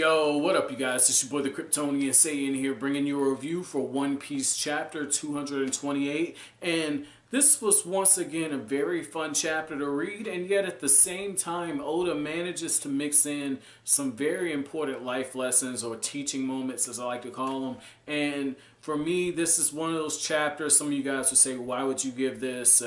Yo, what up, you guys? It's your boy the Kryptonian Saiyan here, bringing you a review for One Piece chapter 228. And this was once again a very fun chapter to read, and yet at the same time, Oda manages to mix in some very important life lessons or teaching moments, as I like to call them. And for me, this is one of those chapters. Some of you guys would say, why would you give this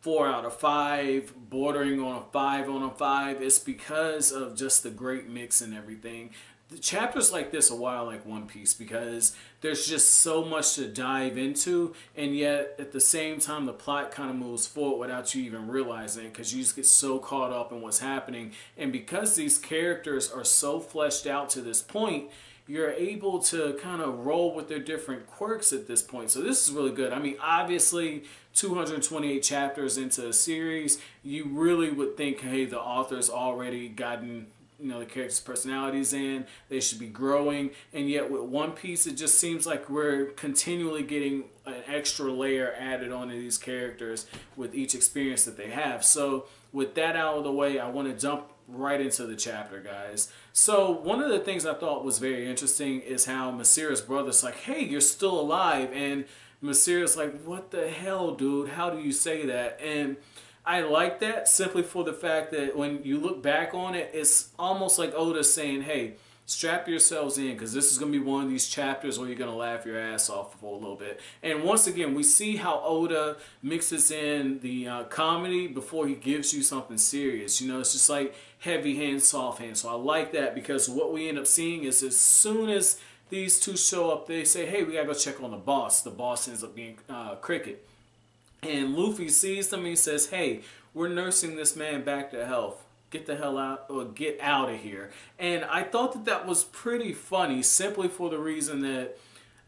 4 out of 5, bordering on a 5 on a 5? It's because of just the great mix and everything. The chapters like this are why I like One Piece, because there's just so much to dive into, and yet at the same time the plot kind of moves forward without you even realizing it, because you just get so caught up in what's happening. And because these characters are so fleshed out to this point, you're able to kind of roll with their different quirks at this point. So this is really good. I mean, obviously, 228 chapters into a series, you really would think, hey, the author's already gotten, the characters' personalities in. They should be growing. And yet with One Piece, it just seems like we're continually getting an extra layer added onto these characters with each experience that they have. So with that out of the way, I want to jump right into the chapter, guys. So one of the things I thought was very interesting is how Masira's brother's like, hey, you're still alive. And Masira's like, what the hell, dude? How do you say that? And I like that simply for the fact that when you look back on it, it's almost like Oda saying, hey, strap yourselves in, because this is going to be one of these chapters where you're going to laugh your ass off for a little bit. And once again, we see how Oda mixes in the comedy before he gives you something serious. It's just like heavy hand, soft hand. So I like that, because what we end up seeing is as soon as these two show up, they say, hey, we got to go check on the boss. The boss ends up being Cricket. And Luffy sees them and he says, hey, we're nursing this man back to health. Get the hell out, or get out of here. And I thought that that was pretty funny, simply for the reason that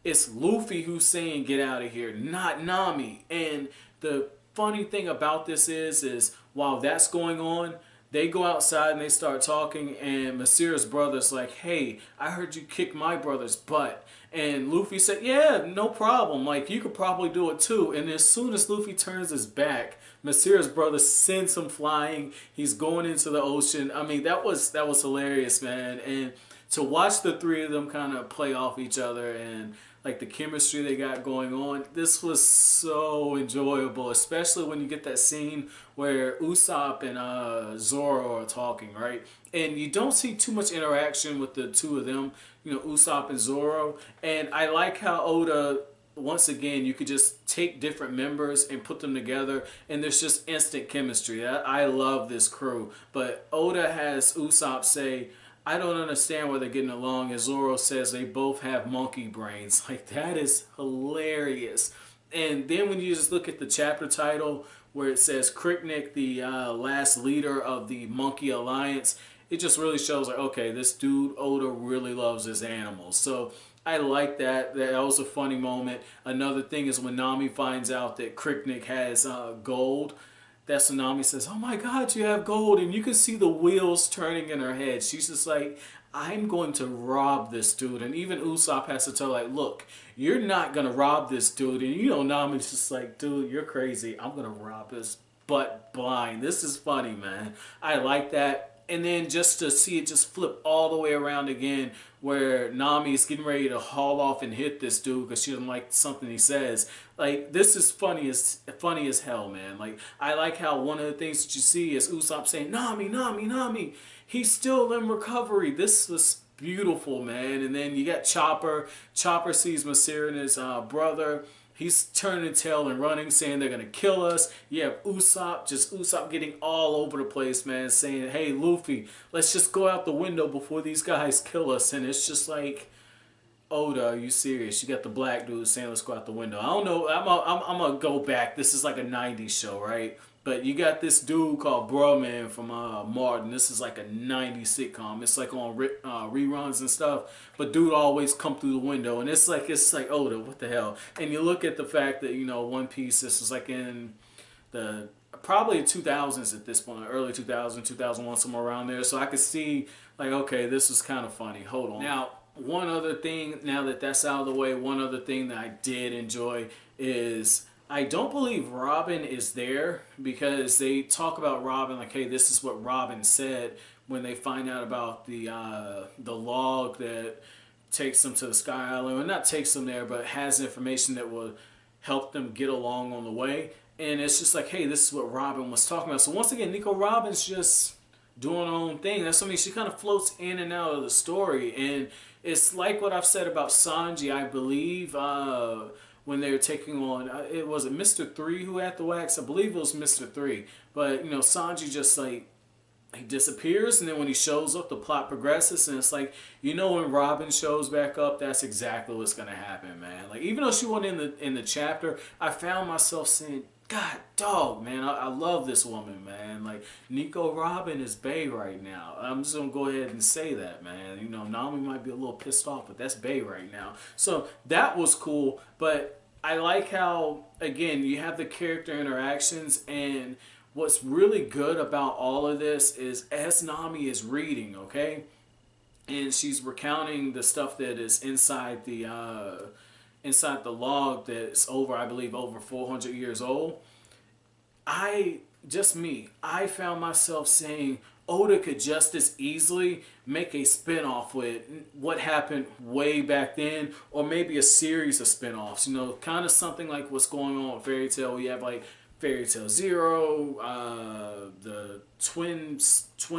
it's Luffy who's saying get out of here, not Nami. And the funny thing about this is while that's going on, they go outside and they start talking, and Masira's brother's like, hey, I heard you kick my brother's butt. And Luffy said, yeah, no problem. Like, you could probably do it too. And as soon as Luffy turns his back, Masira's brother sends him flying. He's going into the ocean. I mean, that was hilarious, man. And to watch the three of them kind of play off each other and like the chemistry they got going on, this was so enjoyable, especially when you get that scene where Usopp and Zoro are talking, right? And you don't see too much interaction with the two of them, Usopp and Zoro. And I like how Oda, once again, you could just take different members and put them together, and there's just instant chemistry. I love this crew. But Oda has Usopp say, I don't understand why they're getting along, as Zoro says they both have monkey brains. Like, that is hilarious. And then when you just look at the chapter title where it says Cricknick, the last leader of the Monkey Alliance, it just really shows like, okay, this dude Oda really loves his animals. So I like that. That was a funny moment. Another thing is when Nami finds out that Cricknick has gold. That's when Nami says, oh my God, you have gold. And you can see the wheels turning in her head. She's just like, I'm going to rob this dude. And even Usopp has to tell her, like, look, you're not going to rob this dude. And Nami's just like, dude, you're crazy. I'm going to rob his butt blind. This is funny, man. I like that. And then just to see it just flip all the way around again, where Nami is getting ready to haul off and hit this dude because she doesn't like something he says. Like, this is funny as hell, man. Like, I like how one of the things that you see is Usopp saying, Nami, Nami, Nami. He's still in recovery. This was beautiful, man. And then you got Chopper. Chopper sees Masira and his brother. He's turning tail and running, saying they're going to kill us. You have Usopp getting all over the place, man, saying, hey, Luffy, let's just go out the window before these guys kill us. And it's just like, Oda, are you serious? You got the black dude saying, let's go out the window. I don't know. I'm going to go back. This is like a 90s show, right? But you got this dude called Bruh from Martin. This is like a 90s sitcom. It's like on reruns and stuff. But dude always come through the window. And it's like Oda, what the hell? And you look at the fact that, One Piece, this is like in the probably 2000s at this point. Early 2000, 2001, somewhere around there. So I could see, like, okay, this is kind of funny. Hold on. Now, one other thing, now that that's out of the way, one other thing that I did enjoy is I don't believe Robin is there, because they talk about Robin like, hey, this is what Robin said when they find out about the log that takes them to the Sky Island, or not takes them there, but has information that will help them get along on the way. And it's just like, hey, this is what Robin was talking about. So once again, Nico Robin's just doing her own thing. That's, I mean, she kind of floats in and out of the story. And it's like what I've said about Sanji, I believe, when they were taking on, it was it Mr. 3 who had the wax? I believe it was Mr. 3. But, you know, Sanji just like, he disappears, and then when he shows up, the plot progresses, and it's like, you know, when Robin shows back up, that's exactly what's gonna happen, man. Like, even though she wasn't in the chapter, I found myself saying, God dog, man, I love this woman, man. Like, Nico Robin is bae right now. I'm just gonna go ahead and say that, man. You know, Nami might be a little pissed off, but that's bae right now. So that was cool, but I like how, again, you have the character interactions, and what's really good about all of this is as Nami is reading, okay, and she's recounting the stuff that is inside the log that's over, I believe, over 400 years old. I found myself saying Oda could just as easily make a spinoff with what happened way back then, or maybe a series of spinoffs. You know, kind of something like what's going on with Fairy Tail. We have like Fairy Tail Zero, the twin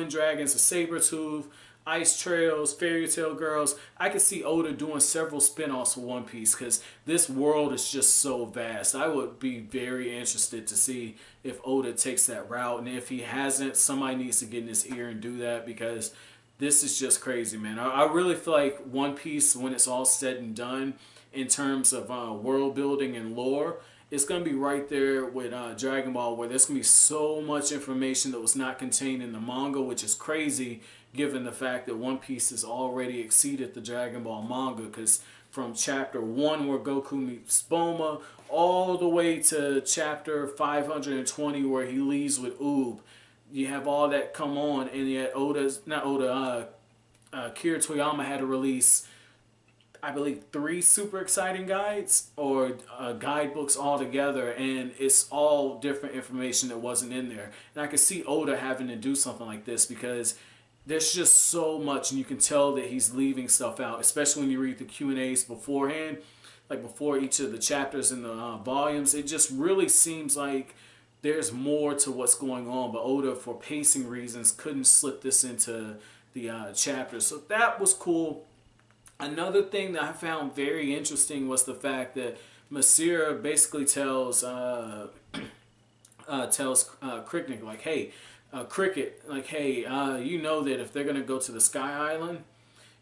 dragons, the Sabretooth, Ice Trails, Fairy Tail Girls. I could see Oda doing several spin-offs for One Piece because this world is just so vast. I would be very interested to see if Oda takes that route, and if he hasn't, somebody needs to get in his ear and do that, because this is just crazy, man. I really feel like One Piece, when it's all said and done, in terms of world building and lore, it's going to be right there with Dragon Ball, where there's going to be so much information that was not contained in the manga, which is crazy given the fact that One Piece has already exceeded the Dragon Ball manga, because from chapter 1 where Goku meets Bulma all the way to chapter 520 where he leaves with Oob, you have all that come on, and yet Akira Toriyama had to release, I believe, 3 super exciting guides or guidebooks all together, and it's all different information that wasn't in there. And I could see Oda having to do something like this because there's just so much, and you can tell that he's leaving stuff out, especially when you read the Q&As beforehand, like before each of the chapters in the volumes. It just really seems like there's more to what's going on, but Oda, for pacing reasons, couldn't slip this into the chapters. So that was cool. Another thing that I found very interesting was the fact that Masira basically tells Cricket, like, hey, Cricket, like, hey, you know that if they're going to go to the Sky Island,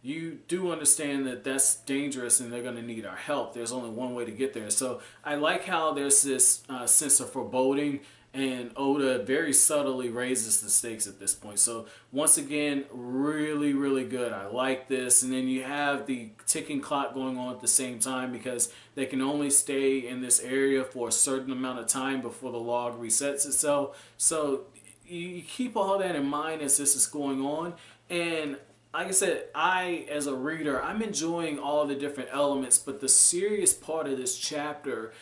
you do understand that that's dangerous and they're going to need our help. There's only one way to get there. So I like how there's this sense of foreboding, and Oda very subtly raises the stakes at this point. So once again, really, really good. I like this. And then you have the ticking clock going on at the same time, because they can only stay in this area for a certain amount of time before the log resets itself. So you keep all that in mind as this is going on. And like I said, as a reader, I'm enjoying all the different elements, but the serious part of this chapter,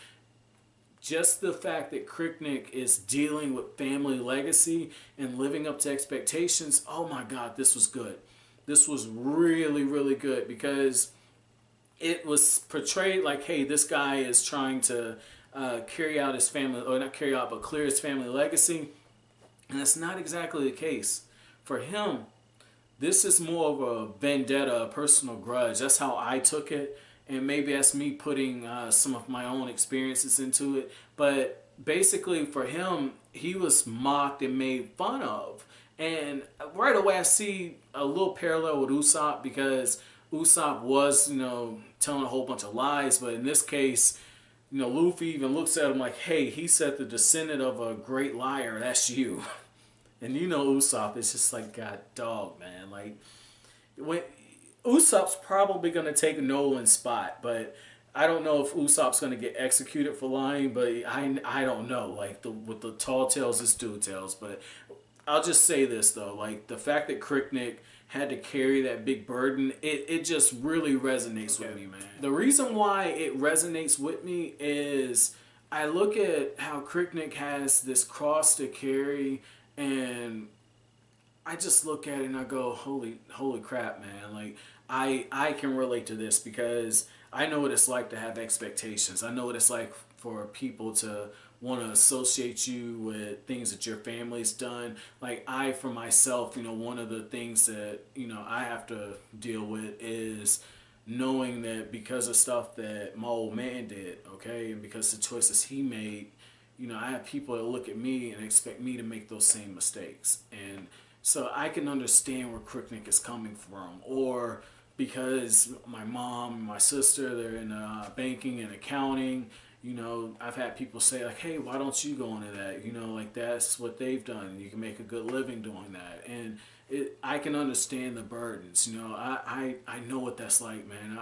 just the fact that Kriknik is dealing with family legacy and living up to expectations, oh my God, this was good. This was really, really good, because it was portrayed like, hey, this guy is trying to carry out his family, or not carry out, but clear his family legacy. And that's not exactly the case. For him, this is more of a vendetta, a personal grudge. That's how I took it. And maybe that's me putting some of my own experiences into it. But basically for him, he was mocked and made fun of. And right away I see a little parallel with Usopp, because Usopp was, you know, telling a whole bunch of lies. But in this case, you know, Luffy even looks at him like, hey, he said the descendant of a great liar, that's you. And you know Usopp is just like, God dog, man. Like, when Usopp's probably going to take Nolan's spot, but I don't know if Usopp's going to get executed for lying, but I don't know. Like, with the tall tales, it's dude tales. But I'll just say this, though. Like, the fact that Kriknik had to carry that big burden, it just really resonates with me, man. The reason why it resonates with me is I look at how Kriknik has this cross to carry, and I just look at it and I go, holy crap, man. Like, I can relate to this because I know what it's like to have expectations. I know what it's like for people to want to associate you with things that your family's done. Like, for myself, one of the things that, I have to deal with is knowing that because of stuff that my old man did, okay, and because the choices he made, I have people that look at me and expect me to make those same mistakes. And so I can understand where Cricknick is coming from. Or because my mom and my sister, they're in banking and accounting, I've had people say like, hey, why don't you go into that? Like, that's what they've done. You can make a good living doing that. And I can understand the burdens. I know what that's like, man.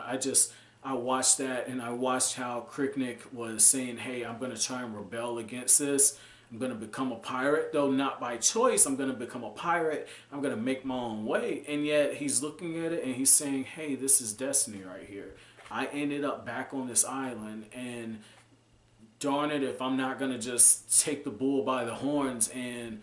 I watched that, and I watched how Cricknick was saying, hey, I'm going to try and rebel against this. I'm going to become a pirate, though not by choice. I'm going to become a pirate. I'm going to make my own way. And yet he's looking at it and he's saying, hey, this is destiny right here. I ended up back on this island, and darn it if I'm not going to just take the bull by the horns, and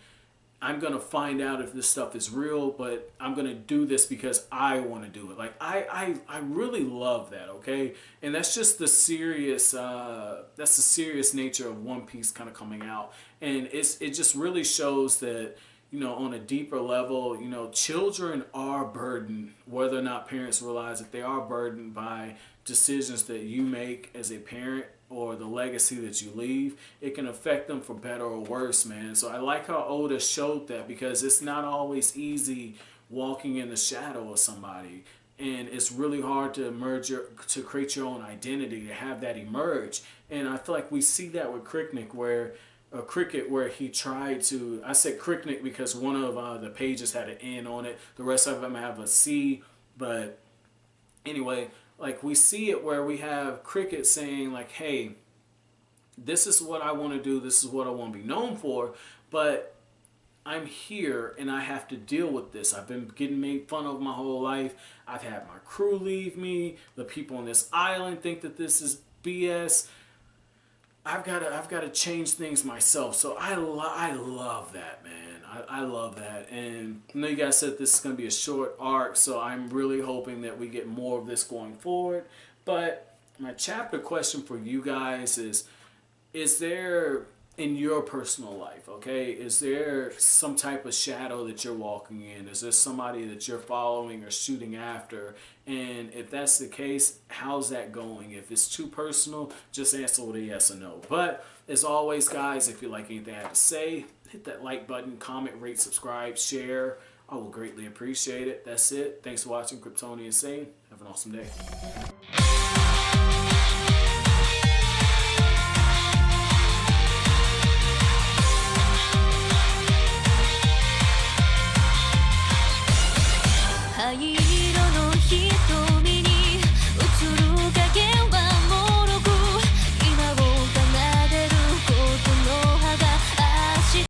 I'm going to find out if this stuff is real, but I'm going to do this because I want to do it. Like, I really love that, okay? And that's just the serious, that's the serious nature of One Piece kind of coming out. And it just really shows that, on a deeper level, children are burdened, whether or not parents realize that they are burdened by decisions that you make as a parent or the legacy that you leave. It can affect them for better or worse, man. So I like how Oda showed that, because it's not always easy walking in the shadow of somebody, and it's really hard to create your own identity, to have that emerge. And I feel like we see that with Cricknick, where he tried to, I said Cricknick because one of the pages had an N on it, the rest of them have a C, but anyway, like, we see it where we have Cricket saying like, hey, this is what I want to do, this is what I want to be known for, but I'm here and I have to deal with this. I've been getting made fun of my whole life. I've had my crew leave me. The people on this island think that this is BS. I've got to change things myself. So I love that, man. I love that. And I know you guys said this is going to be a short arc, so I'm really hoping that we get more of this going forward. But my chapter question for you guys is there, in your personal life, okay, is there some type of shadow that you're walking in? Is there somebody that you're following or shooting after? And if that's the case, how's that going? If it's too personal, just answer with a yes or no. But as always, guys, if you like anything I have to say, hit that like button, comment, rate, subscribe, share. I will greatly appreciate it. That's it. Thanks for watching Kryptonian Sane. Have an awesome day.